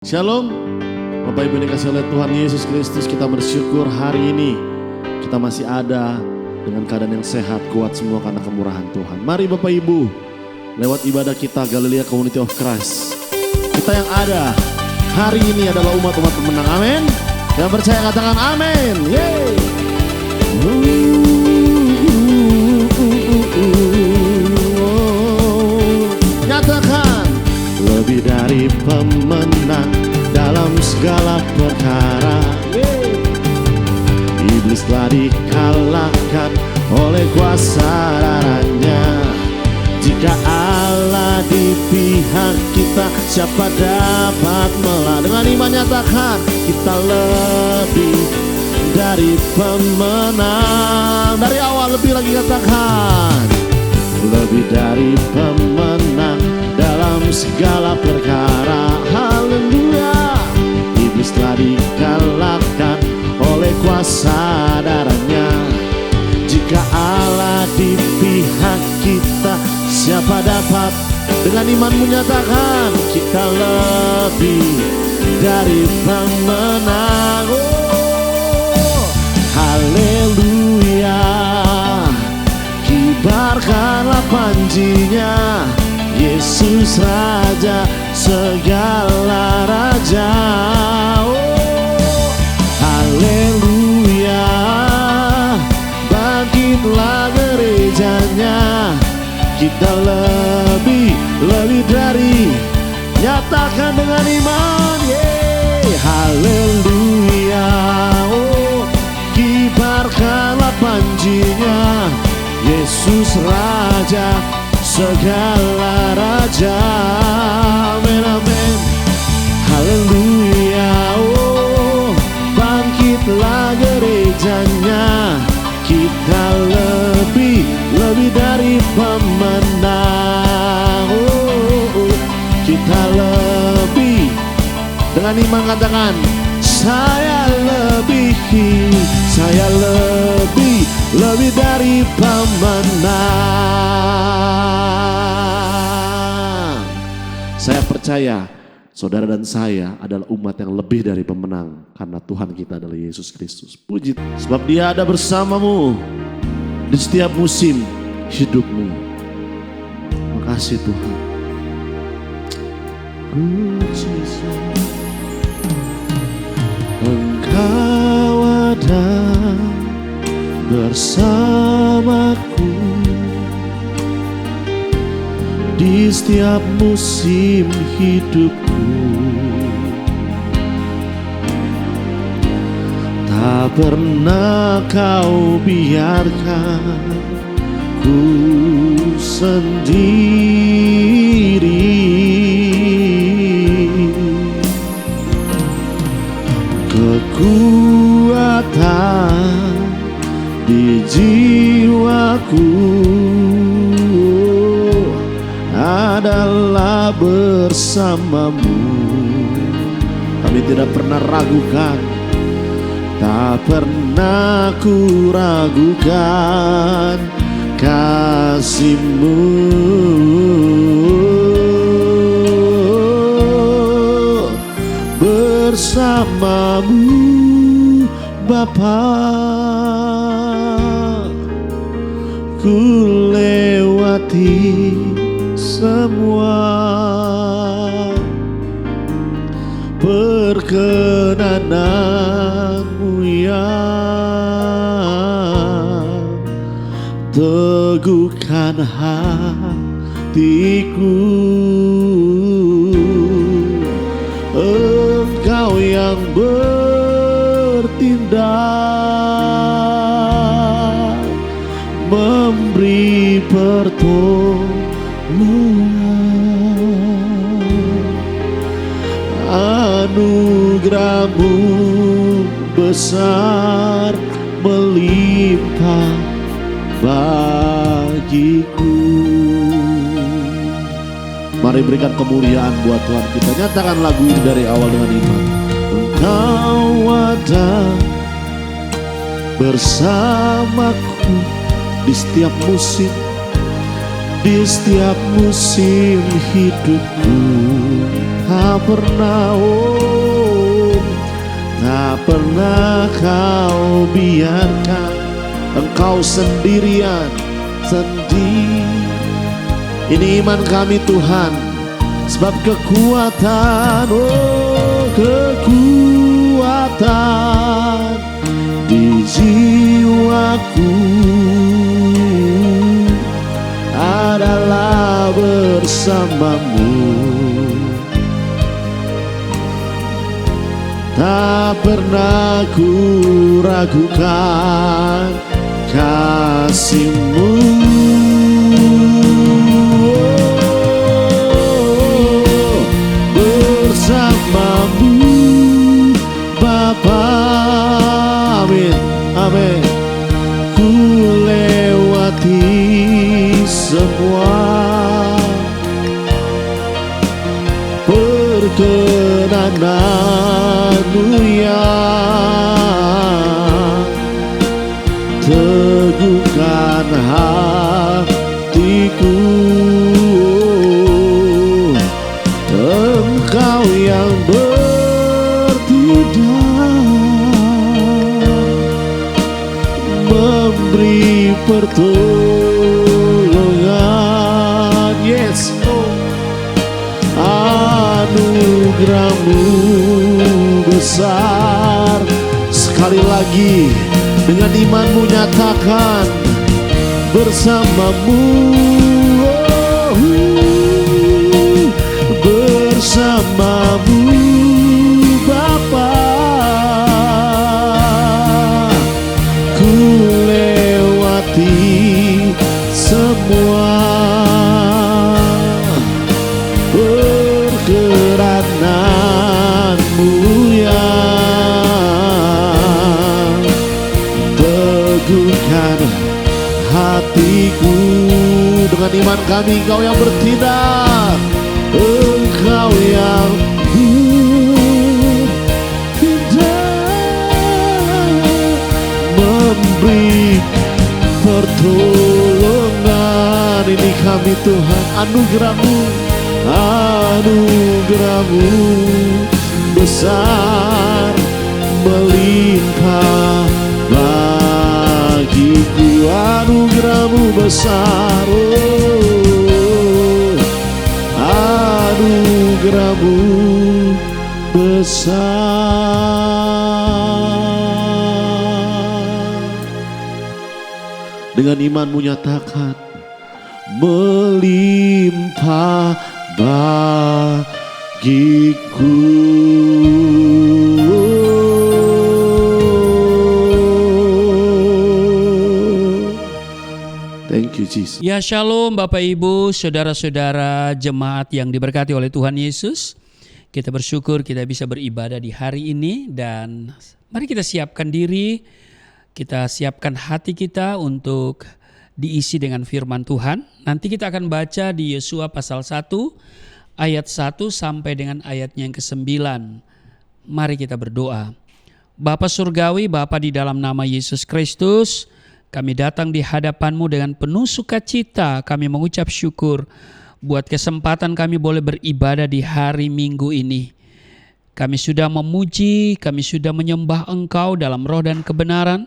Shalom, Bapak Ibu yang dikasihi oleh Tuhan Yesus Kristus, kita bersyukur hari ini kita masih ada dengan keadaan yang sehat, kuat semua karena kemurahan Tuhan. Mari Bapak Ibu, lewat ibadah kita Galilea Community of Christ, kita yang ada hari ini adalah umat-umat pemenang, amin. Yang percaya katakan amin. Yeay. Nyatakan lebih dari pemenang dalam segala perkara. Iblis telah dikalahkan oleh kuasa darahnya. Jika Allah di pihak kita, siapa dapat melawan? Dengan iman nyatakan kita lebih dari pemenang. Dari awal lebih lagi katakan lebih dari pemenang dalam segala perkara. Haleluya. Iblis telah dikalahkan oleh kuasa darahnya. Jika Allah di pihak kita, siapa dapat? Dengan iman menyatakan kita lebih dari pemenang. Oh, haleluya. Kibarkanlah panjinya, Yesus Raja segala raja. Oh, haleluya. Bangkitlah gerejanya, kita lebih dari. Nyatakan dengan iman, yeay. Haleluya. Oh, kibarkanlah panjinya, Yesus Raja segala raja. Amin, amin. Haleluya. Oh, bangkitlah gerejanya, kita lebih dari pemenang. Oh, kita lebih. Dengan iman katakan saya lebih dari pemenang. Saya percaya saudara dan saya adalah umat yang lebih dari pemenang karena Tuhan kita adalah Yesus Kristus. Puji, sebab Dia ada bersamamu di setiap musim hidupmu. Makasih Tuhan. Engkau ada bersamaku di setiap musim hidupku. Tak pernah kau biarkan ku sendiri. Kekuatan di jiwaku adalah bersamamu. Kami tidak pernah ragukan, tak pernah ku ragukan kasih-Mu. Bersamamu Bapa, ku lewati semua perkenanan-Mu yang teguhkan hatiku. Engkau yang bertindak, memberi pertolongan. Anugerah-Mu besar melimpah bagiku. Mari berikan kemuliaan buat Tuhan kita. Nyatakan lagu ini dari awal dengan iman. Engkau ada bersamaku di setiap musim hidupku. tak pernah, tak pernah kau biarkan engkau sendirian, Ini iman kami Tuhan, sebab kekuatan, kekuatan di jiwaku adalah bersamamu. Tak pernah ku ragukan kasih-Mu. Bersamamu Bapa, amin, amin. Ku lewati semua perkenanan-Mu yang teguhkan hatiku. Engkau yang memberi pertolongan, yes, anugerah-Mu besar. Sekali lagi dengan imanmu nyatakan, bersamamu, bersamamu Bapa, ku lewati semua perkenanan-Mu yang teguhkan hatiku. Dengan iman kami Engkau yang bertindak, Engkau yang memberi pertolongan. Ini kami Tuhan, anugerah-Mu, anugerah-Mu besar melimpah bagiku. Anugerah-Mu besar, anugerah-Mu besar. Dengan imanmu nyatakan, melimpah bagiku. Thank you Jesus. Ya shalom Bapak Ibu, saudara-saudara jemaat yang diberkati oleh Tuhan Yesus. Kita bersyukur kita bisa beribadah di hari ini, dan mari kita siapkan diri, kita siapkan hati kita untuk diisi dengan firman Tuhan. Nanti kita akan baca di Yosua pasal 1 ayat 1 sampai dengan ayatnya yang ke-9. Mari kita berdoa. Bapa Surgawi, Bapa di dalam nama Yesus Kristus, kami datang di hadapan-Mu dengan penuh sukacita. Kami mengucap syukur buat kesempatan kami boleh beribadah di hari Minggu ini. Kami sudah memuji, kami sudah menyembah Engkau dalam roh dan kebenaran.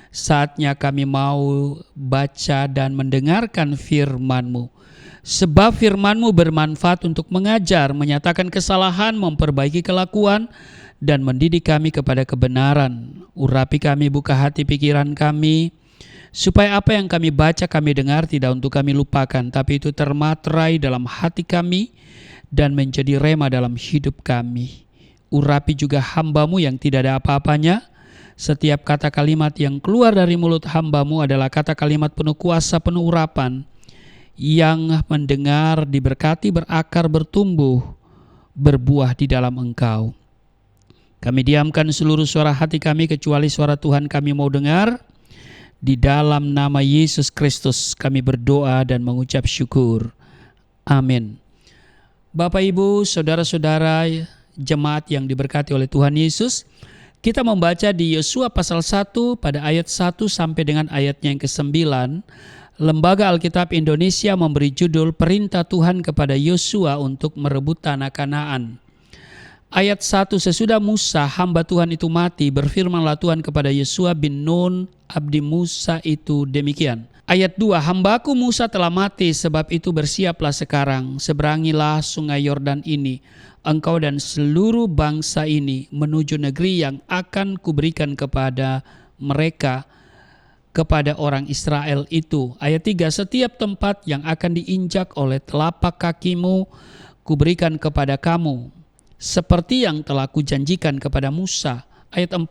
Saatnya kami mau baca dan mendengarkan firman-Mu. Sebab firman-Mu bermanfaat untuk mengajar, menyatakan kesalahan, memperbaiki kelakuan, dan mendidik kami kepada kebenaran. Urapi kami, buka hati pikiran kami, supaya apa yang kami baca, kami dengar tidak untuk kami lupakan, tapi itu termaterai dalam hati kami dan menjadi rema dalam hidup kami. Urapi juga hamba-Mu yang tidak ada apa-apanya. Setiap kata kalimat yang keluar dari mulut hamba-Mu adalah kata kalimat penuh kuasa, penuh urapan, yang mendengar diberkati, berakar, bertumbuh, berbuah di dalam Engkau. Kami diamkan seluruh suara hati kami kecuali suara Tuhan kami mau dengar. Di dalam nama Yesus Kristus kami berdoa dan mengucap syukur. Amin. Bapak Ibu, saudara-saudara jemaat yang diberkati oleh Tuhan Yesus, kita membaca di Yosua pasal 1 pada ayat 1 sampai dengan ayatnya yang ke-9. Lembaga Alkitab Indonesia memberi judul Perintah Tuhan kepada Yosua untuk merebut tanah Kanaan. Ayat 1, sesudah Musa hamba Tuhan itu mati, berfirmanlah Tuhan kepada Yosua bin Nun abdi Musa itu demikian. Ayat 2, hambaku Musa telah mati, sebab itu bersiaplah sekarang, seberangilah sungai Yordan ini, engkau dan seluruh bangsa ini menuju negeri yang akan kuberikan kepada mereka, kepada orang Israel itu. Ayat 3, setiap tempat yang akan diinjak oleh telapak kakimu kuberikan kepada kamu, seperti yang telah kujanjikan kepada Musa. Ayat 4,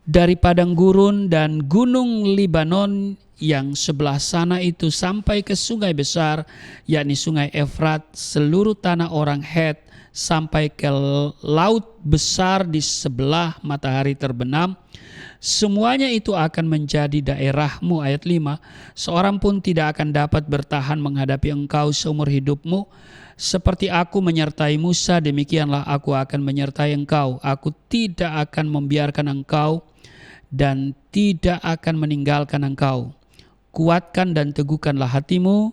dari padang gurun dan gunung Libanon yang sebelah sana itu sampai ke sungai besar, yakni sungai Efrat, seluruh tanah orang Het, sampai ke laut besar di sebelah matahari terbenam, semuanya itu akan menjadi daerahmu. Ayat 5, seorang pun tidak akan dapat bertahan menghadapi engkau seumur hidupmu. Seperti aku menyertai Musa, demikianlah aku akan menyertai engkau. Aku tidak akan membiarkan engkau dan tidak akan meninggalkan engkau. Kuatkan dan teguhkanlah hatimu,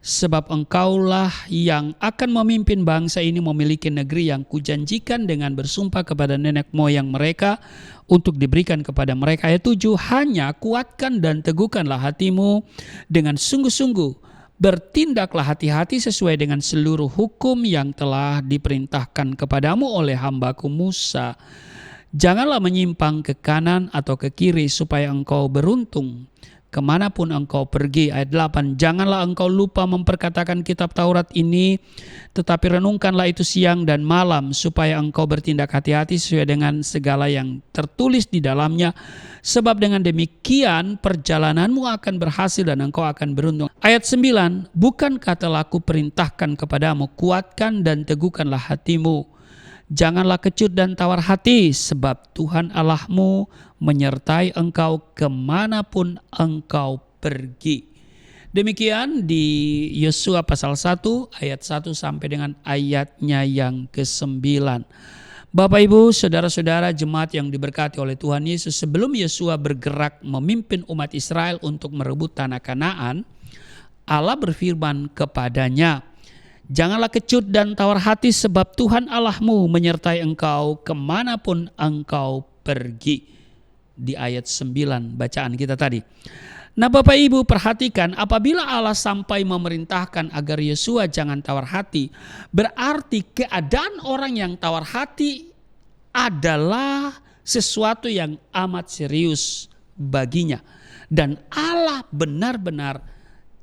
sebab engkaulah yang akan memimpin bangsa ini memiliki negeri yang kujanjikan dengan bersumpah kepada nenek moyang mereka untuk diberikan kepada mereka. Ayat 7, hanya kuatkan dan teguhkanlah hatimu dengan sungguh-sungguh. Bertindaklah hati-hati sesuai dengan seluruh hukum yang telah diperintahkan kepadamu oleh hambaku Musa. Janganlah menyimpang ke kanan atau ke kiri supaya engkau beruntung kemanapun engkau pergi. Ayat 8, janganlah engkau lupa memperkatakan kitab Taurat ini, tetapi renungkanlah itu siang dan malam, supaya engkau bertindak hati-hati sesuai dengan segala yang tertulis di dalamnya. Sebab dengan demikian perjalananmu akan berhasil dan engkau akan beruntung. Ayat 9, bukankah telah kuperintahkan kepadamu, kuatkan dan teguhkanlah hatimu. Janganlah kecut dan tawar hati, sebab Tuhan Allahmu menyertai engkau kemanapun engkau pergi. Demikian di Yosua pasal 1 ayat 1 sampai dengan ayatnya yang ke-9. Bapak Ibu, saudara-saudara jemaat yang diberkati oleh Tuhan Yesus, sebelum Yosua bergerak memimpin umat Israel untuk merebut tanah Kanaan, Allah berfirman kepadanya, janganlah kecut dan tawar hati, sebab Tuhan Allahmu menyertai engkau kemanapun engkau pergi. Di ayat 9 bacaan kita tadi. Nah Bapak Ibu perhatikan, apabila Allah sampai memerintahkan agar Yosua jangan tawar hati, berarti keadaan orang yang tawar hati adalah sesuatu yang amat serius baginya. Dan Allah benar-benar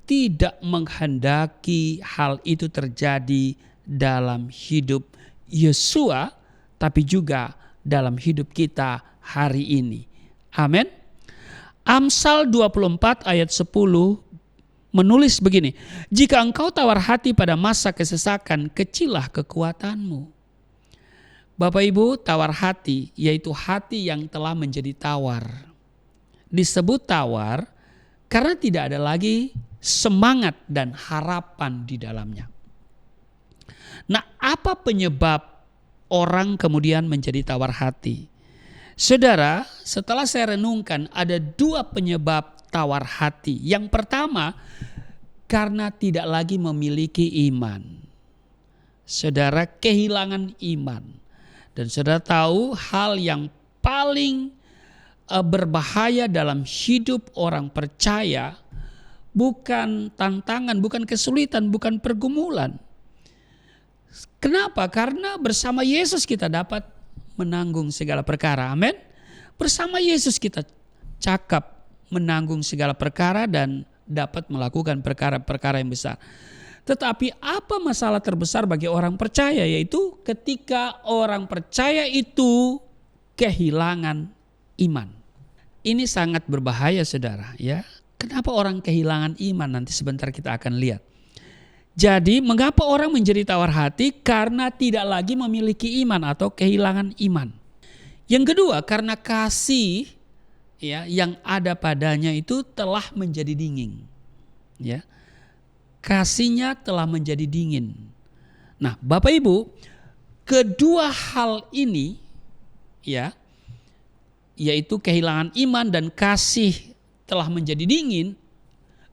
tidak menghendaki hal itu terjadi dalam hidup Yosua, tapi juga dalam hidup kita hari ini. Amin. Amsal 24 ayat 10 menulis begini, jika engkau tawar hati pada masa kesesakan, kecillah kekuatanmu. Bapak Ibu, tawar hati yaitu hati yang telah menjadi tawar. Disebut tawar karena tidak ada lagi semangat dan harapan di dalamnya. Nah, apa penyebab orang kemudian menjadi tawar hati? Saudara, setelah saya renungkan ada dua penyebab tawar hati. Yang pertama, karena tidak lagi memiliki iman. Saudara kehilangan iman. Dan saudara tahu hal yang paling berbahaya dalam hidup orang percaya bukan tantangan, bukan kesulitan, bukan pergumulan. Kenapa? Karena bersama Yesus kita dapat menanggung segala perkara. Amin. Bersama Yesus kita cakap menanggung segala perkara dan dapat melakukan perkara-perkara yang besar. Tetapi apa masalah terbesar bagi orang percaya, yaitu ketika orang percaya itu kehilangan iman. Ini sangat berbahaya saudara ya. Kenapa orang kehilangan iman? Nanti sebentar kita akan lihat. Jadi mengapa orang menjadi tawar hati? Karena tidak lagi memiliki iman atau kehilangan iman. Yang kedua, karena kasih ya yang ada padanya itu telah menjadi dingin. Ya. Kasihnya telah menjadi dingin. Nah, Bapak Ibu, kedua hal ini ya, yaitu kehilangan iman dan kasih telah menjadi dingin,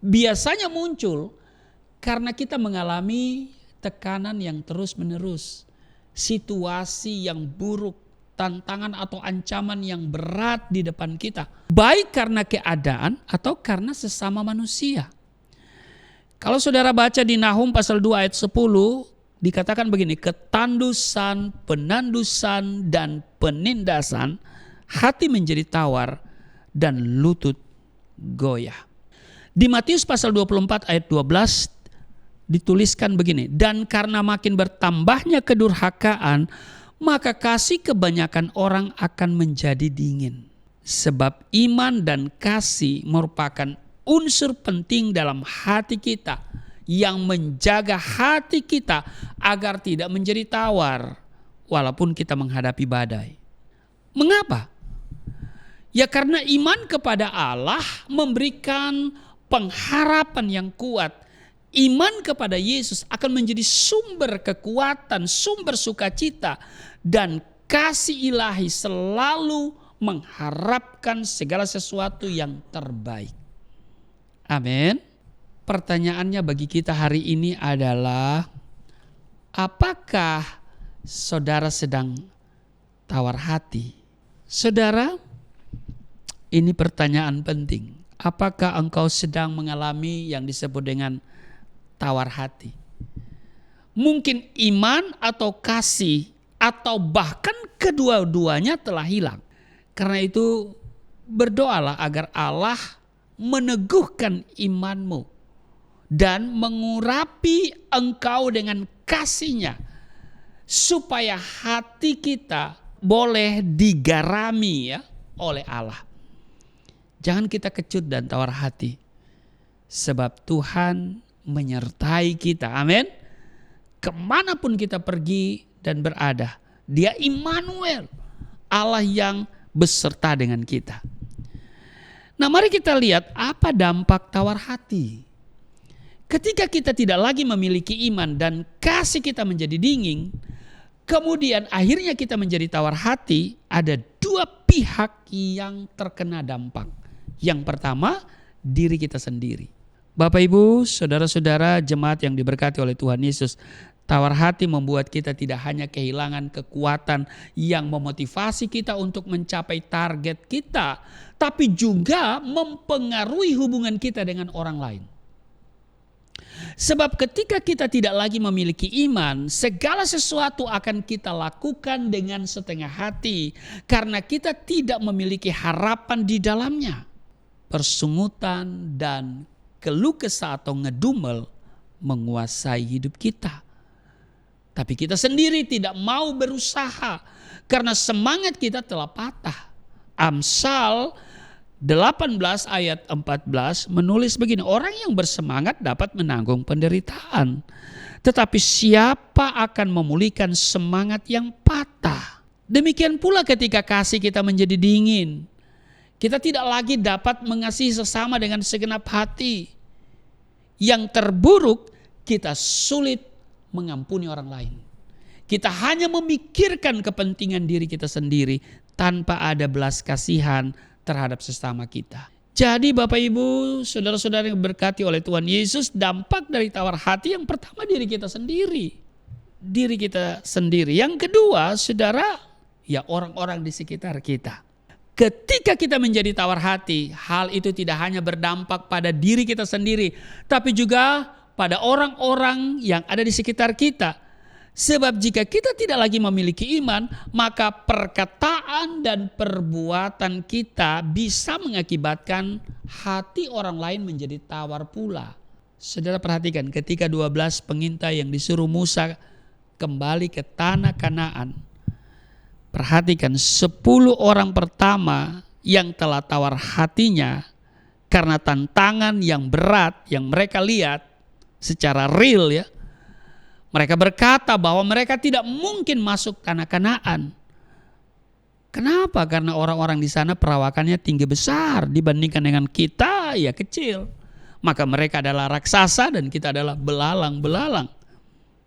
biasanya muncul karena kita mengalami tekanan yang terus-menerus. situasi yang buruk, tantangan atau ancaman yang berat di depan kita. Baik karena keadaan atau karena sesama manusia. Kalau saudara baca di Nahum pasal 2 ayat 10, dikatakan begini, ketandusan, penandusan, dan penindasan, hati menjadi tawar dan lutut goyah. Di Matius pasal 24 ayat 12 dituliskan begini, dan karena makin bertambahnya kedurhakaan, maka kasih kebanyakan orang akan menjadi dingin. Sebab iman dan kasih merupakan unsur penting dalam hati kita yang menjaga hati kita agar tidak menjadi tawar walaupun kita menghadapi badai. Mengapa? Ya karena iman kepada Allah memberikan pengharapan yang kuat. Iman kepada Yesus akan menjadi sumber kekuatan, sumber sukacita, dan kasih ilahi selalu mengharapkan segala sesuatu yang terbaik. Amin. Pertanyaannya bagi kita hari ini adalah, apakah saudara sedang tawar hati? Saudara, ini pertanyaan penting. Apakah engkau sedang mengalami yang disebut dengan tawar hati? Mungkin iman atau kasih atau bahkan kedua-duanya telah hilang. Karena itu berdoalah agar Allah meneguhkan imanmu dan mengurapi engkau dengan kasih-Nya supaya hati kita boleh digarami ya oleh Allah. Jangan kita kecut dan tawar hati. Sebab Tuhan menyertai kita. Amin. Kemanapun kita pergi dan berada. Dia Immanuel. Allah yang beserta dengan kita. Nah mari kita lihat apa dampak tawar hati. Ketika kita tidak lagi memiliki iman dan kasih kita menjadi dingin. Kemudian akhirnya kita menjadi tawar hati. Ada dua pihak yang terkena dampak. Yang pertama, diri kita sendiri. Bapak Ibu, saudara-saudara jemaat yang diberkati oleh Tuhan Yesus, tawar hati membuat kita tidak hanya kehilangan kekuatan yang memotivasi kita untuk mencapai target kita, tapi juga mempengaruhi hubungan kita dengan orang lain. Sebab ketika kita tidak lagi memiliki iman, segala sesuatu akan kita lakukan dengan setengah hati karena kita tidak memiliki harapan di dalamnya. Persungutan dan keluh kesah atau ngedumel menguasai hidup kita. Tapi kita sendiri tidak mau berusaha karena semangat kita telah patah. Amsal 18 ayat 14 menulis begini, orang yang bersemangat dapat menanggung penderitaan. Tetapi siapa akan memulihkan semangat yang patah? Demikian pula ketika kasih kita menjadi dingin. Kita tidak lagi dapat mengasihi sesama dengan segenap hati. Yang terburuk, kita sulit mengampuni orang lain. Kita hanya memikirkan kepentingan diri kita sendiri tanpa ada belas kasihan terhadap sesama kita. Jadi Bapak Ibu, saudara-saudara yang berkati oleh Tuhan Yesus, dampak dari tawar hati yang pertama diri kita sendiri. Diri kita sendiri. Yang kedua, saudara, ya orang-orang di sekitar kita. Ketika kita menjadi tawar hati, hal itu tidak hanya berdampak pada diri kita sendiri, tapi juga pada orang-orang yang ada di sekitar kita. Sebab jika kita tidak lagi memiliki iman, maka perkataan dan perbuatan kita bisa mengakibatkan hati orang lain menjadi tawar pula. Saudara perhatikan ketika 12 pengintai yang disuruh Musa kembali ke tanah Kanaan. Perhatikan 10 orang pertama yang telah tawar hatinya karena tantangan yang berat yang mereka lihat secara real ya. Mereka berkata bahwa mereka tidak mungkin masuk tanah Kanaan. Kenapa? Karena orang-orang di sana perawakannya tinggi besar dibandingkan dengan kita ya kecil. Maka mereka adalah raksasa dan kita adalah belalang-belalang.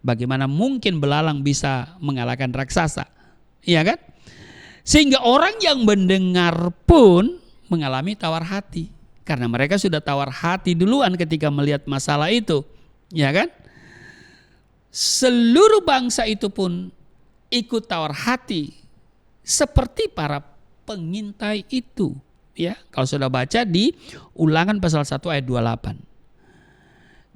Bagaimana mungkin belalang bisa mengalahkan raksasa? Iya kan? Sehingga orang yang mendengar pun mengalami tawar hati. Karena mereka sudah tawar hati duluan ketika melihat masalah itu. Ya kan? Seluruh bangsa itu pun ikut tawar hati seperti para pengintai itu. Ya, kalau sudah baca di Ulangan pasal 1 ayat 28.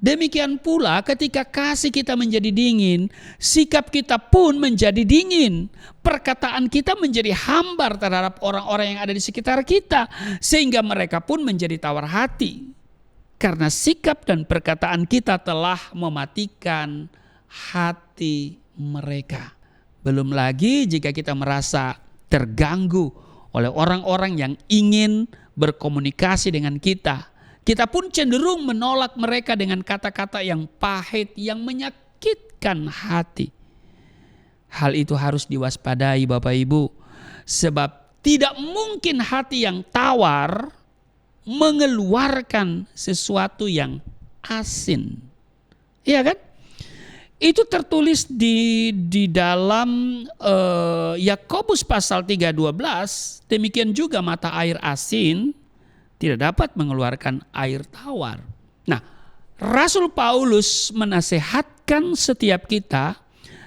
Demikian pula ketika kasih kita menjadi dingin, sikap kita pun menjadi dingin. Perkataan kita menjadi hambar terhadap orang-orang yang ada di sekitar kita, sehingga mereka pun menjadi tawar hati. Karena sikap dan perkataan kita telah mematikan hati mereka. Belum lagi jika kita merasa terganggu oleh orang-orang yang ingin berkomunikasi dengan kita. Kita pun cenderung menolak mereka dengan kata-kata yang pahit, yang menyakitkan hati. Hal itu harus diwaspadai Bapak Ibu. Sebab tidak mungkin hati yang tawar mengeluarkan sesuatu yang asin. Iya kan? Itu tertulis di dalam Yakobus pasal 3:12. Demikian juga mata air asin tidak dapat mengeluarkan air tawar. Nah, Rasul Paulus menasehatkan setiap kita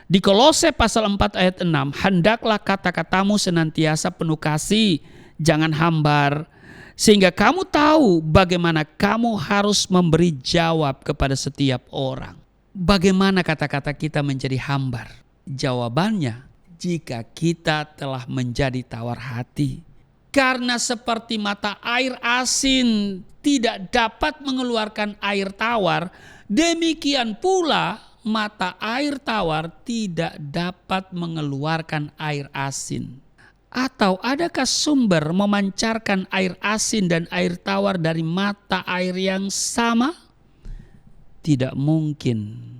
di Kolose pasal 4 ayat 6, hendaklah kata-katamu senantiasa penuh kasih, jangan hambar, sehingga kamu tahu bagaimana kamu harus memberi jawab kepada setiap orang. Bagaimana kata-kata kita menjadi hambar? Jawabannya, jika kita telah menjadi tawar hati. Karena seperti mata air asin tidak dapat mengeluarkan air tawar, demikian pula mata air tawar tidak dapat mengeluarkan air asin. Atau adakah sumber memancarkan air asin dan air tawar dari mata air yang sama? Tidak mungkin.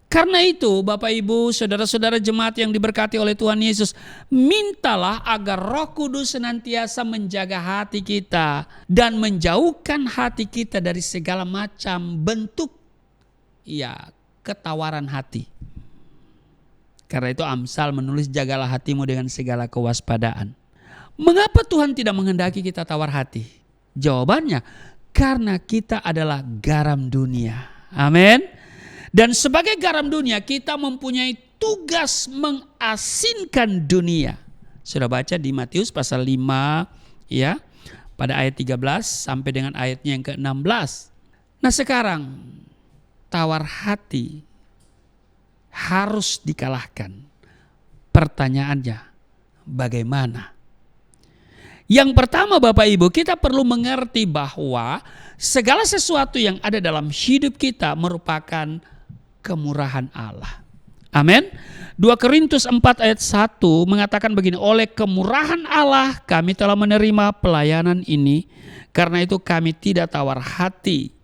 Karena itu Bapak Ibu, saudara-saudara jemaat yang diberkati oleh Tuhan Yesus, mintalah agar Roh Kudus senantiasa menjaga hati kita dan menjauhkan hati kita dari segala macam bentuk ketawaran hati. Karena itu Amsal menulis, jagalah hatimu dengan segala kewaspadaan. Mengapa Tuhan tidak menghendaki kita tawar hati? Jawabannya, karena kita adalah garam dunia. Amin. Dan sebagai garam dunia kita mempunyai tugas mengasinkan dunia. Sudah baca di Matius pasal 5 pada ayat 13 sampai dengan ayatnya yang ke-16. Nah sekarang tawar hati harus dikalahkan. Pertanyaannya bagaimana? Yang pertama Bapak Ibu, kita perlu mengerti bahwa segala sesuatu yang ada dalam hidup kita merupakan kemurahan Allah. Amin. 2 Korintus 4 ayat 1 mengatakan begini, oleh kemurahan Allah kami telah menerima pelayanan ini, karena itu kami tidak tawar hati.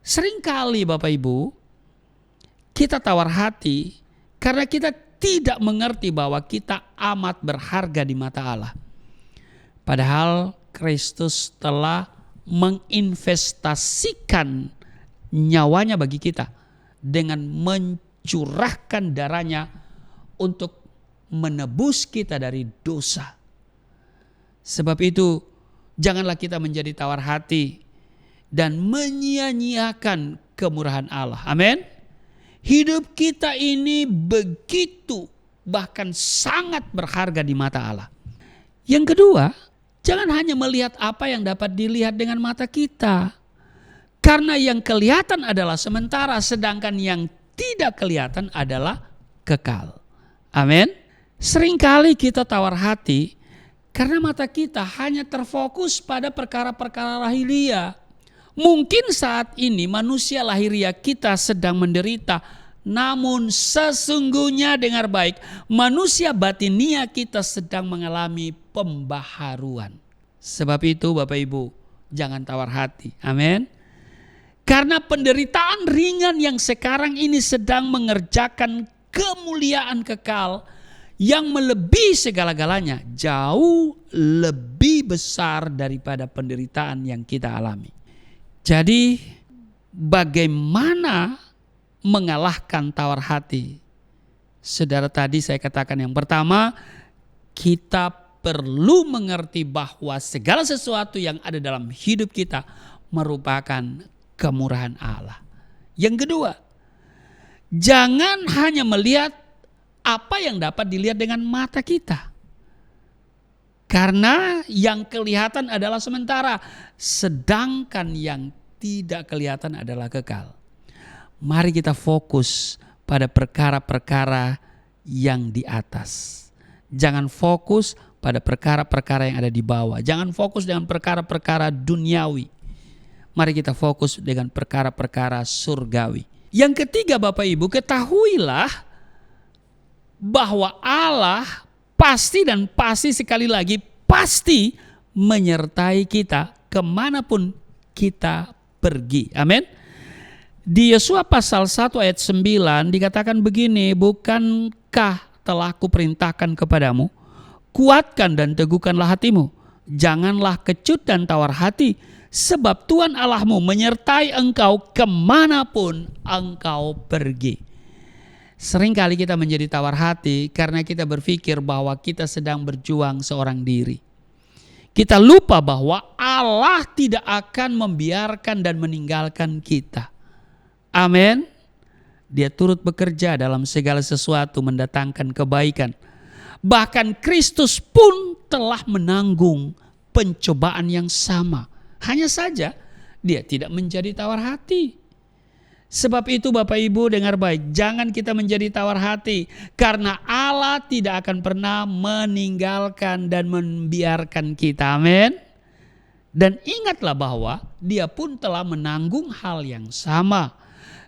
Seringkali Bapak Ibu, kita tawar hati karena kita tidak mengerti bahwa kita amat berharga di mata Allah. Padahal Kristus telah menginvestasikan nyawanya bagi kita dengan mencurahkan darahnya untuk menebus kita dari dosa. Sebab itu janganlah kita menjadi tawar hati dan menyia-nyiakan kemurahan Allah. Amin. Hidup kita ini begitu, bahkan sangat berharga di mata Allah. Yang kedua, jangan hanya melihat apa yang dapat dilihat dengan mata kita. Karena yang kelihatan adalah sementara, sedangkan yang tidak kelihatan adalah kekal. Amin. Seringkali kita tawar hati karena mata kita hanya terfokus pada perkara-perkara lahiriah. Mungkin saat ini manusia lahiriah kita sedang menderita, namun sesungguhnya dengar baik, manusia batinia kita sedang mengalami pembaharuan. Sebab itu Bapak Ibu, jangan tawar hati. Amin. Karena penderitaan ringan yang sekarang ini sedang mengerjakan kemuliaan kekal yang melebihi segala-galanya, jauh lebih besar daripada penderitaan yang kita alami. Jadi bagaimana mengalahkan tawar hati? Saudara, tadi saya katakan yang pertama, kita perlu mengerti bahwa segala sesuatu yang ada dalam hidup kita merupakan kemurahan Allah. Yang kedua, jangan hanya melihat apa yang dapat dilihat dengan mata kita. Karena yang kelihatan adalah sementara, sedangkan yang tidak kelihatan adalah kekal. Mari kita fokus pada perkara-perkara yang di atas. Jangan fokus pada perkara-perkara yang ada di bawah. Jangan fokus dengan perkara-perkara duniawi. Mari kita fokus dengan perkara-perkara surgawi. Yang ketiga Bapak Ibu, ketahuilah bahwa Allah pasti dan pasti, sekali lagi pasti menyertai kita kemanapun kita pergi. Amin. Di Yosua pasal 1 ayat 9 dikatakan begini, bukankah telah kuperintahkan kepadamu, kuatkan dan teguhkanlah hatimu, janganlah kecut dan tawar hati, sebab Tuhan Allahmu menyertai engkau kemanapun engkau pergi. Seringkali kita menjadi tawar hati karena kita berpikir bahwa kita sedang berjuang seorang diri. Kita lupa bahwa Allah tidak akan membiarkan dan meninggalkan kita. Amin. Dia turut bekerja dalam segala sesuatu mendatangkan kebaikan. Bahkan Kristus pun telah menanggung pencobaan yang sama. Hanya saja dia tidak menjadi tawar hati. Sebab itu Bapak Ibu dengar baik, jangan kita menjadi tawar hati. Karena Allah tidak akan pernah meninggalkan dan membiarkan kita. Amin. Dan ingatlah bahwa dia pun telah menanggung hal yang sama.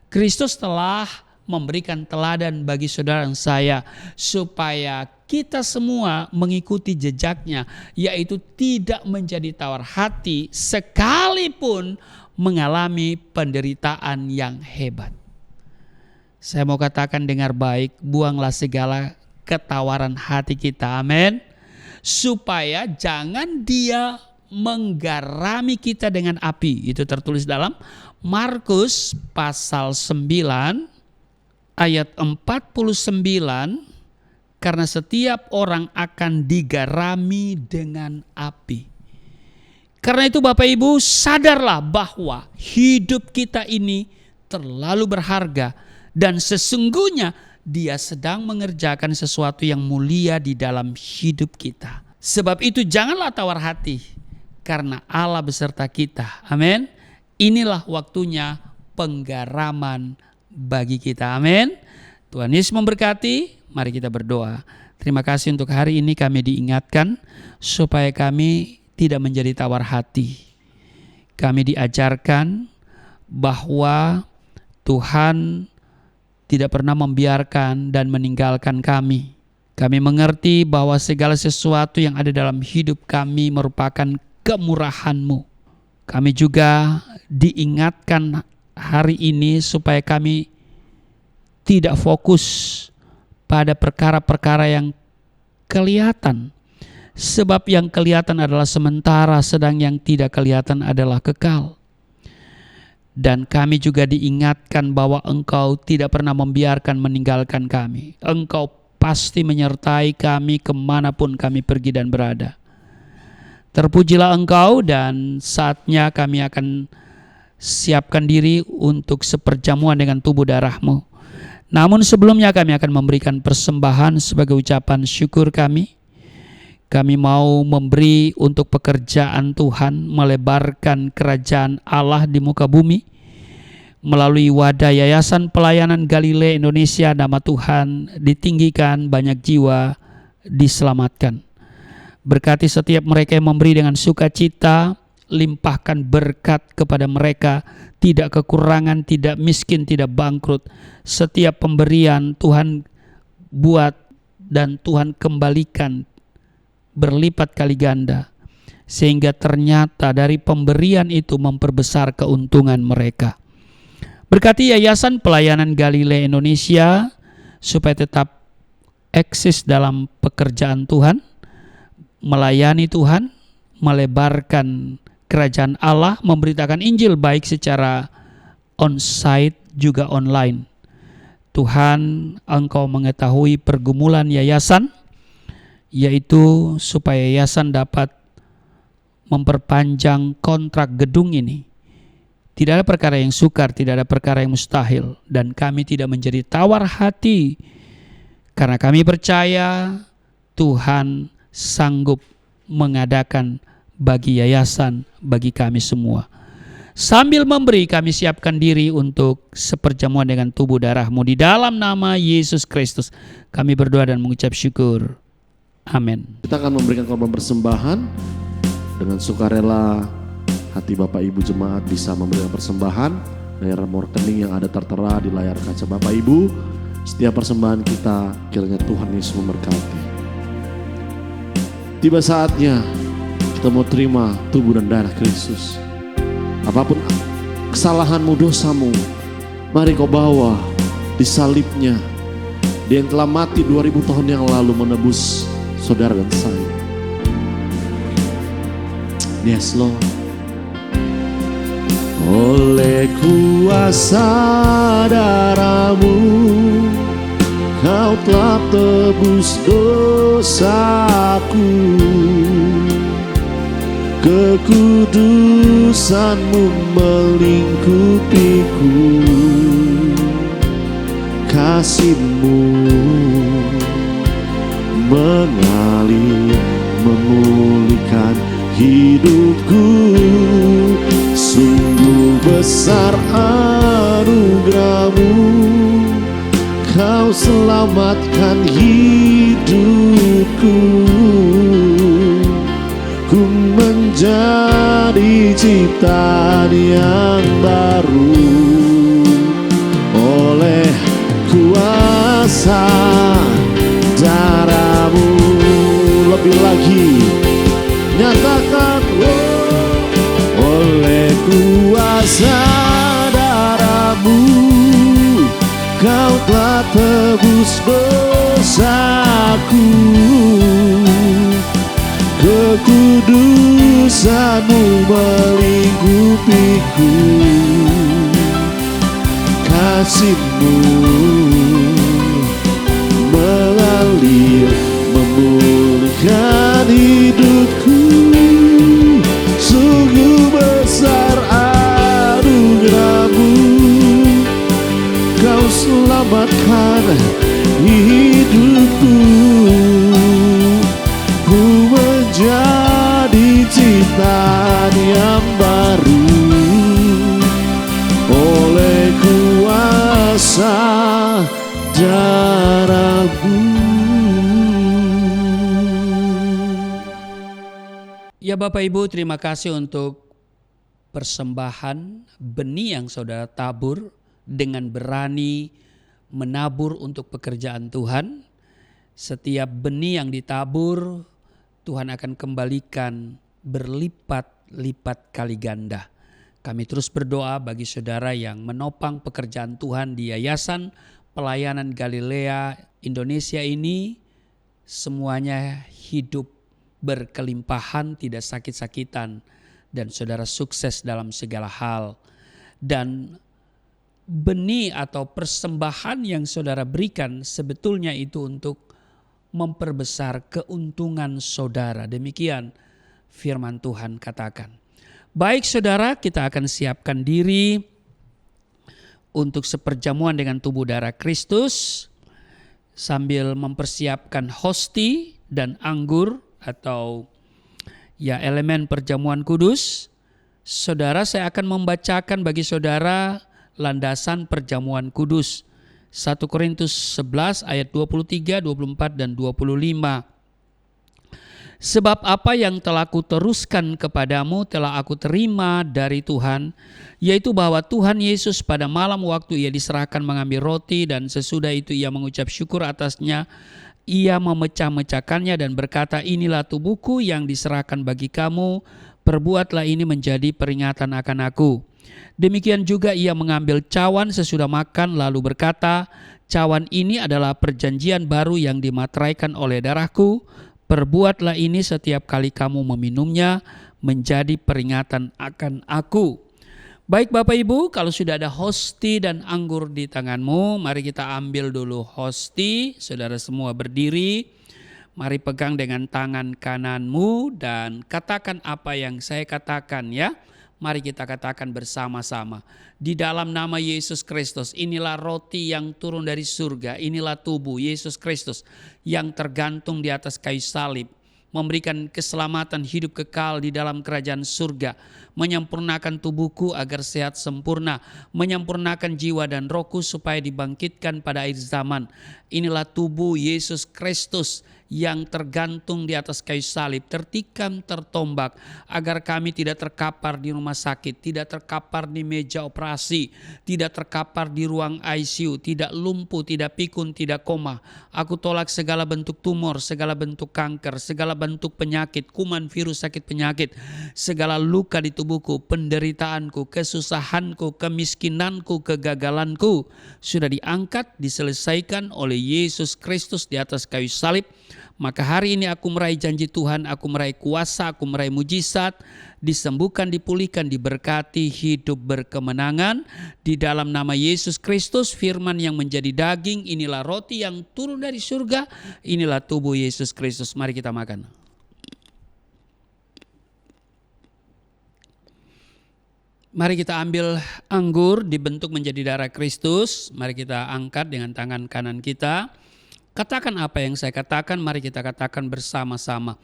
Kristus telah memberikan teladan bagi saudara dan saya supaya kita semua mengikuti jejaknya, yaitu tidak menjadi tawar hati sekalipun mengalami penderitaan yang hebat. Saya mau katakan dengar baik, buanglah segala ketawaran hati kita, amin. Supaya jangan dia menggarami kita dengan api. Itu tertulis dalam Markus pasal 9 ayat 49. Karena setiap orang akan digarami dengan api. Karena itu Bapak Ibu, sadarlah bahwa hidup kita ini terlalu berharga. Dan sesungguhnya dia sedang mengerjakan sesuatu yang mulia di dalam hidup kita. Sebab itu janganlah tawar hati, karena Allah beserta kita. Amin. Inilah waktunya penggaraman bagi kita. Amin. Tuhan Yesus memberkati. Mari kita berdoa. Terima kasih untuk hari ini kami diingatkan supaya kami tidak menjadi tawar hati. Kami diajarkan bahwa Tuhan tidak pernah membiarkan dan meninggalkan kami. Kami mengerti bahwa segala sesuatu yang ada dalam hidup kami merupakan kemurahan-Mu. Kami juga diingatkan hari ini supaya kami tidak fokus pada perkara-perkara yang kelihatan. Sebab yang kelihatan adalah sementara, sedang yang tidak kelihatan adalah kekal. Dan kami juga diingatkan bahwa Engkau tidak pernah membiarkan meninggalkan kami. Engkau pasti menyertai kami kemanapun kami pergi dan berada. Terpujilah Engkau, dan saatnya kami akan siapkan diri untuk seperjamuan dengan tubuh darah-Mu. Namun sebelumnya kami akan memberikan persembahan sebagai ucapan syukur kami. Kami mau memberi untuk pekerjaan Tuhan, melebarkan kerajaan Allah di muka bumi. Melalui wadah Yayasan Pelayanan Galilea Indonesia, nama Tuhan ditinggikan, banyak jiwa diselamatkan. Berkati setiap mereka yang memberi dengan sukacita, limpahkan berkat kepada mereka, tidak kekurangan, tidak miskin, tidak bangkrut. Setiap pemberian Tuhan buat dan Tuhan kembalikan berlipat kali ganda, sehingga ternyata dari pemberian itu memperbesar keuntungan mereka. Berkati Yayasan Pelayanan Galilea Indonesia supaya tetap eksis dalam pekerjaan Tuhan, melayani Tuhan, melebarkan kerajaan Allah, memberitakan Injil baik secara on-site juga online. Tuhan, Engkau mengetahui pergumulan yayasan, yaitu supaya yayasan dapat memperpanjang kontrak gedung ini. Tidak ada perkara yang sukar, tidak ada perkara yang mustahil, dan kami tidak menjadi tawar hati Karena kami percaya Tuhan sanggup mengadakan bagi yayasan, bagi kami semua. Sambil memberi, kami siapkan diri untuk seperjamuan dengan tubuh darah-Mu. Di dalam nama Yesus Kristus kami berdoa dan mengucap syukur. Amin. Kita akan memberikan korban persembahan dengan sukarela. Hati Bapak Ibu jemaat bisa memberikan persembahan dari rekening yang ada tertera di layar kaca Bapak Ibu. Setiap persembahan kita kiranya Tuhan Yesus memberkati. Tiba saatnya kita mau terima tubuh dan darah Kristus. Apapun kesalahanmu, dosamu, mari kau bawa di salibnya. Dia yang telah mati 2000 tahun yang lalu menebus saudara dan saya. Yes Lord. Oleh kuasa darah-Mu, Kau telah tebus dosaku. Kekudusan-Mu melingkupiku. Kasih-Mu mengalir memulihkan hidupku. Sungguh besar anugerah-Mu, Kau selamatkan hidupku. Ku menjadi ciptaan yang baru oleh kuasa darah-Mu. Lebih lagi nyatakan, oleh kuasa darah-Mu, Kau telah tebus dosaku. Kekudusan-Mu melingkupiku. Kasih-Mu mengalir memulihkan hidupku. Sungguh besar anugerah-Mu, Kau selamatkan hidupku. Ku menjadi ciptaan yang baru oleh kuasa darah-Mu. Ya Bapak Ibu, terima kasih untuk persembahan benih yang saudara tabur dengan berani menabur untuk pekerjaan Tuhan. Setiap benih yang ditabur, Tuhan akan kembalikan berlipat-lipat kali ganda. Kami terus berdoa bagi saudara yang menopang pekerjaan Tuhan di Yayasan Pelayanan Galilea Indonesia ini. Semuanya hidup berkelimpahan, tidak sakit-sakitan, dan saudara sukses dalam segala hal. Dan benih atau persembahan yang saudara berikan sebetulnya itu untuk memperbesar keuntungan saudara. Demikian firman Tuhan katakan. Baik saudara, kita akan siapkan diri untuk seperjamuan dengan tubuh darah Kristus sambil mempersiapkan hosti dan anggur atau ya elemen perjamuan kudus. Saudara, saya akan membacakan bagi saudara landasan perjamuan kudus. 1 Korintus 11 ayat 23, 24 dan 25. Sebab apa yang telah kuteruskan kepadamu telah aku terima dari Tuhan, yaitu bahwa Tuhan Yesus pada malam waktu ia diserahkan mengambil roti dan sesudah itu ia mengucap syukur atasnya, ia memecah-mecahkannya dan berkata, inilah tubuhku yang diserahkan bagi kamu, perbuatlah ini menjadi peringatan akan aku. Demikian juga ia mengambil cawan sesudah makan lalu berkata, cawan ini adalah perjanjian baru yang dimateraikan oleh darahku, perbuatlah ini setiap kali kamu meminumnya menjadi peringatan akan aku. Baik Bapak Ibu, kalau sudah ada hosti dan anggur di tanganmu, mari kita ambil dulu hosti. Saudara semua berdiri, mari pegang dengan tangan kananmu dan katakan apa yang saya katakan ya. Mari kita katakan bersama-sama. Di dalam nama Yesus Kristus, inilah roti yang turun dari surga. Inilah tubuh Yesus Kristus yang tergantung di atas kayu salib, memberikan keselamatan hidup kekal di dalam kerajaan surga, menyempurnakan tubuhku agar sehat sempurna, menyempurnakan jiwa dan rohku supaya dibangkitkan pada akhir zaman. Inilah tubuh Yesus Kristus yang tergantung di atas kayu salib, tertikam, tertombak, agar kami tidak terkapar di rumah sakit, tidak terkapar di meja operasi, tidak terkapar di ruang ICU, tidak lumpuh, tidak pikun, tidak koma. Aku tolak segala bentuk tumor, segala bentuk kanker, segala bentuk penyakit, kuman, virus, sakit penyakit, segala luka di tubuhku, penderitaanku, kesusahanku, kemiskinanku, kegagalanku sudah diangkat, diselesaikan oleh Yesus Kristus di atas kayu salib. Maka hari ini aku meraih janji Tuhan, aku meraih kuasa, aku meraih mujizat, disembuhkan, dipulihkan, diberkati, hidup berkemenangan. Di dalam nama Yesus Kristus, firman yang menjadi daging, inilah roti yang turun dari surga, inilah tubuh Yesus Kristus. Mari kita makan. Mari kita ambil anggur dibentuk menjadi darah Kristus. Mari kita angkat dengan tangan kanan kita. Katakan apa yang saya katakan, mari kita katakan bersama-sama.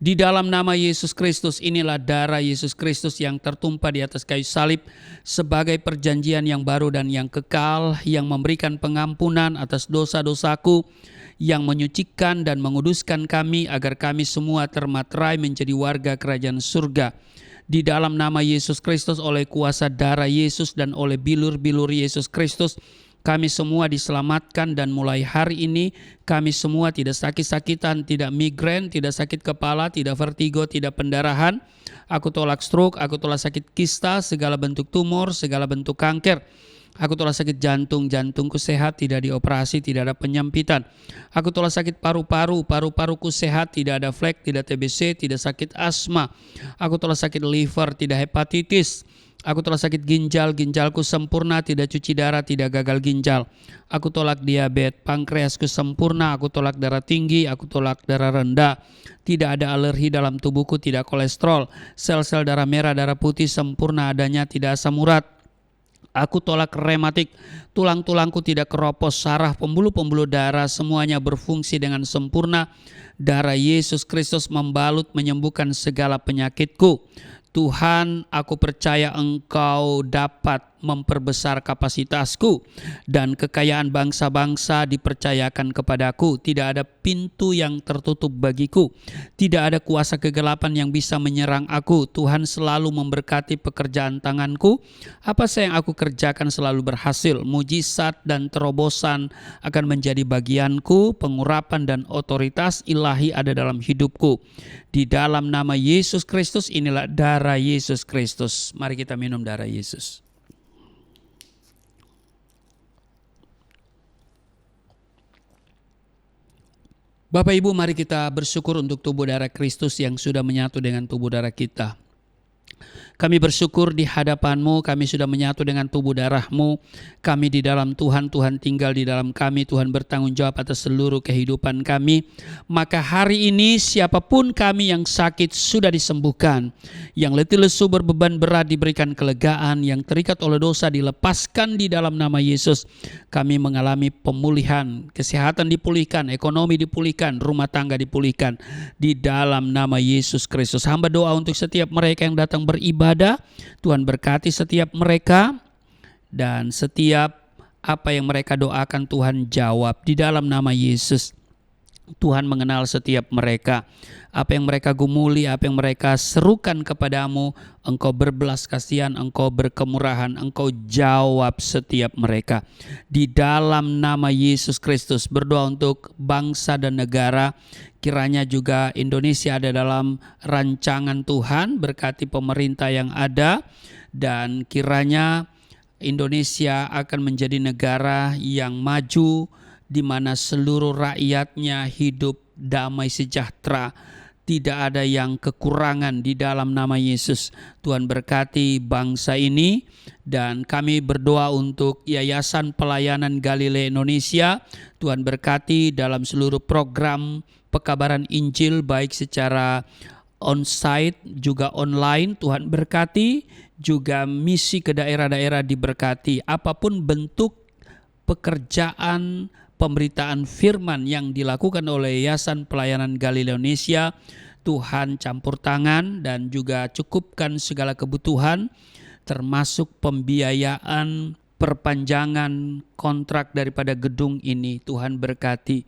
Di dalam nama Yesus Kristus, inilah darah Yesus Kristus yang tertumpah di atas kayu salib sebagai perjanjian yang baru dan yang kekal, yang memberikan pengampunan atas dosa-dosaku, yang menyucikan dan menguduskan kami agar kami semua termaterai menjadi warga kerajaan surga. Di dalam nama Yesus Kristus, oleh kuasa darah Yesus dan oleh bilur-bilur Yesus Kristus, kami semua diselamatkan, dan mulai hari ini kami semua tidak sakit-sakitan, tidak migrain, tidak sakit kepala, tidak vertigo, tidak pendarahan. Aku tolak stroke, aku tolak sakit kista, segala bentuk tumor, segala bentuk kanker. Aku tolak sakit jantung, jantungku sehat, tidak dioperasi, tidak ada penyempitan. Aku tolak sakit paru-paru, paru-paruku sehat, tidak ada flek, tidak TBC, tidak sakit asma. Aku tolak sakit liver, tidak hepatitis. Aku tolak sakit ginjal, ginjalku sempurna, tidak cuci darah, tidak gagal ginjal. Aku tolak diabetes, pankreasku sempurna, aku tolak darah tinggi, aku tolak darah rendah. Tidak ada alergi dalam tubuhku, tidak kolesterol. Sel-sel darah merah, darah putih sempurna adanya, tidak asam urat. Aku tolak rematik, tulang-tulangku tidak keropos, saraf, pembuluh-pembuluh darah semuanya berfungsi dengan sempurna. Darah Yesus Kristus membalut, menyembuhkan segala penyakitku. Tuhan, aku percaya Engkau dapat memperbesar kapasitasku, dan kekayaan bangsa-bangsa dipercayakan kepadaku. Tidak ada pintu yang tertutup bagiku, tidak ada kuasa kegelapan yang bisa menyerang aku. Tuhan selalu memberkati pekerjaan tanganku, apa saja yang aku kerjakan selalu berhasil. Mujizat dan terobosan akan menjadi bagianku, pengurapan dan otoritas ilahi ada dalam hidupku. Di dalam nama Yesus Kristus, inilah darah Yesus Kristus. Mari kita minum darah Yesus. Bapak Ibu, mari kita bersyukur untuk tubuh darah Kristus yang sudah menyatu dengan tubuh darah kita. Kami bersyukur di hadapan-Mu, kami sudah menyatu dengan tubuh darah-Mu. Kami di dalam Tuhan, Tuhan tinggal di dalam kami, Tuhan bertanggung jawab atas seluruh kehidupan kami. Maka hari ini siapapun kami yang sakit sudah disembuhkan, yang letih lesu berbeban berat diberikan kelegaan, yang terikat oleh dosa dilepaskan di dalam nama Yesus. Kami mengalami pemulihan, kesehatan dipulihkan, ekonomi dipulihkan, rumah tangga dipulihkan di dalam nama Yesus Kristus. Hamba doa untuk setiap mereka yang datang beribadah, Tuhan berkati setiap mereka, dan setiap apa yang mereka doakan Tuhan jawab di dalam nama Yesus. Tuhan mengenal setiap mereka, apa yang mereka gumuli, apa yang mereka serukan kepadamu, Engkau berbelas kasihan, Engkau berkemurahan, Engkau jawab setiap mereka. Di dalam nama Yesus Kristus berdoa untuk bangsa dan negara, kiranya juga Indonesia ada dalam rancangan Tuhan, berkati pemerintah yang ada, dan kiranya Indonesia akan menjadi negara yang maju, di mana seluruh rakyatnya hidup damai sejahtera, tidak ada yang kekurangan di dalam nama Yesus. Tuhan berkati bangsa ini, dan kami berdoa untuk Yayasan Pelayanan Galilea Indonesia. Tuhan berkati dalam seluruh program pekabaran Injil, baik secara on-site juga online. Tuhan berkati juga misi ke daerah-daerah diberkati. Apapun bentuk pekerjaan pemberitaan firman yang dilakukan oleh Yayasan Pelayanan Galilea Indonesia, Tuhan campur tangan dan juga cukupkan segala kebutuhan, termasuk pembiayaan perpanjangan kontrak daripada gedung ini. Tuhan berkati.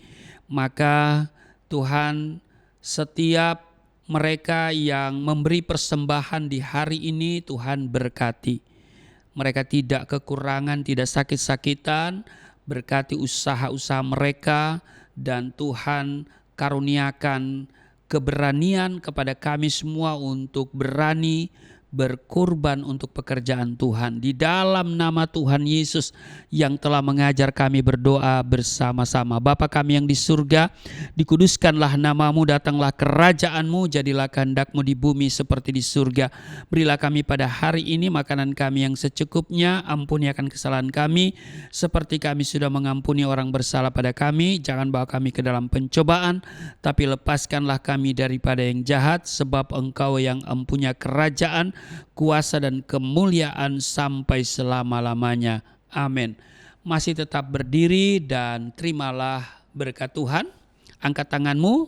Maka Tuhan, setiap mereka yang memberi persembahan di hari ini, Tuhan berkati. Mereka tidak kekurangan, tidak sakit-sakitan, berkati usaha-usaha mereka, dan Tuhan karuniakan keberanian kepada kami semua untuk berani berkorban untuk pekerjaan Tuhan. Di dalam nama Tuhan Yesus yang telah mengajar kami berdoa bersama-sama. Bapa kami yang di surga, dikuduskanlah namamu, datanglah kerajaan-Mu, jadilah kehendak-Mu di bumi seperti di surga. Berilah kami pada hari ini makanan kami yang secukupnya, ampuni akan kesalahan kami, seperti kami sudah mengampuni orang bersalah pada kami. Jangan bawa kami ke dalam pencobaan, tapi lepaskanlah kami daripada yang jahat, sebab Engkau yang empunya kerajaan, kuasa dan kemuliaan sampai selama-lamanya. Amin. Masih tetap berdiri dan terimalah berkat Tuhan. Angkat tanganmu,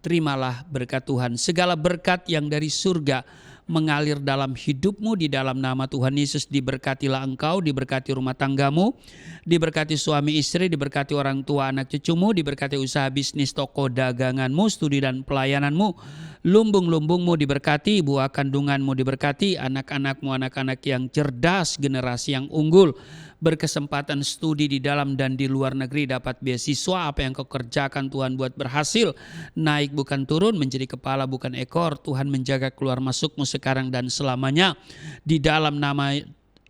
terimalah berkat Tuhan. Segala berkat yang dari surga mengalir dalam hidupmu di dalam nama Tuhan Yesus. Diberkatilah engkau, diberkati rumah tanggamu, diberkati suami istri, diberkati orang tua anak cucumu, diberkati usaha bisnis toko daganganmu, studi dan pelayananmu, lumbung-lumbungmu diberkati, buah kandunganmu diberkati, anak-anakmu anak-anak yang cerdas, generasi yang unggul, berkesempatan studi di dalam dan di luar negeri, dapat beasiswa. Apa yang kau kerjakan Tuhan buat berhasil, naik bukan turun, menjadi kepala bukan ekor. Tuhan menjaga keluar masukmu sekarang dan selamanya. Di dalam nama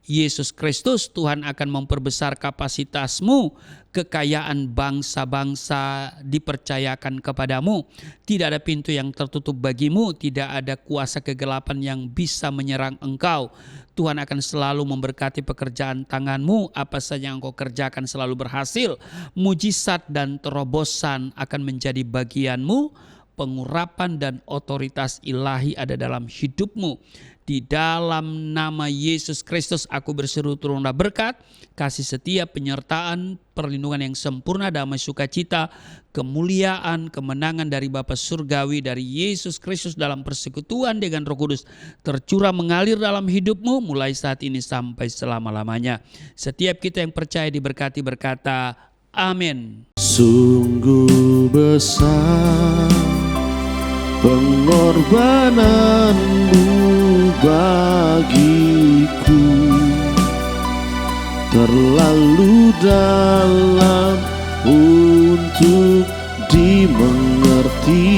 Yesus Kristus, Tuhan akan memperbesar kapasitasmu. Kekayaan bangsa-bangsa dipercayakan kepadamu. Tidak ada pintu yang tertutup bagimu, tidak ada kuasa kegelapan yang bisa menyerang engkau. Tuhan akan selalu memberkati pekerjaan tanganmu, apa saja yang kau kerjakan selalu berhasil. Mujizat dan terobosan akan menjadi bagianmu. Pengurapan dan otoritas ilahi ada dalam hidupmu. Di dalam nama Yesus Kristus aku berseru turunlah berkat, kasih setia, penyertaan, perlindungan yang sempurna, damai sukacita, kemuliaan, kemenangan dari Bapa Surgawi, dari Yesus Kristus dalam persekutuan dengan Roh Kudus tercurah mengalir dalam hidupmu mulai saat ini sampai selama-lamanya. Setiap kita yang percaya diberkati berkata amin. Sungguh besar pengorbananmu bagiku, terlalu dalam untuk dimengerti.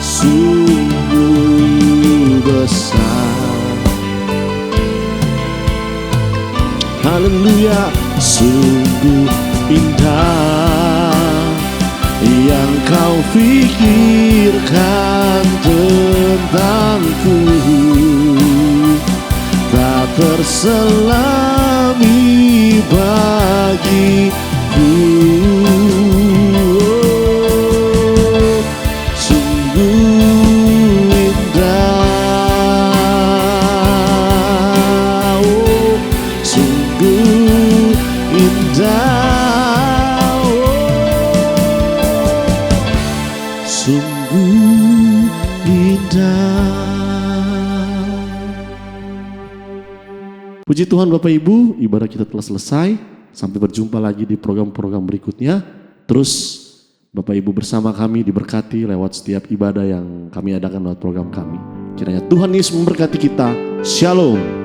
Sungguh besar, haleluya, sungguh indah yang kau pikirkan tentangku, tak terselami bagiku. Sungguh indah, sungguh indah. Sungguh indah. Puji Tuhan Bapak Ibu, ibadah kita telah selesai. Sampai berjumpa lagi di program-program berikutnya. Terus Bapak Ibu bersama kami diberkati lewat setiap ibadah yang kami adakan lewat program kami. Kiranya Tuhan Yesus memberkati kita. Shalom.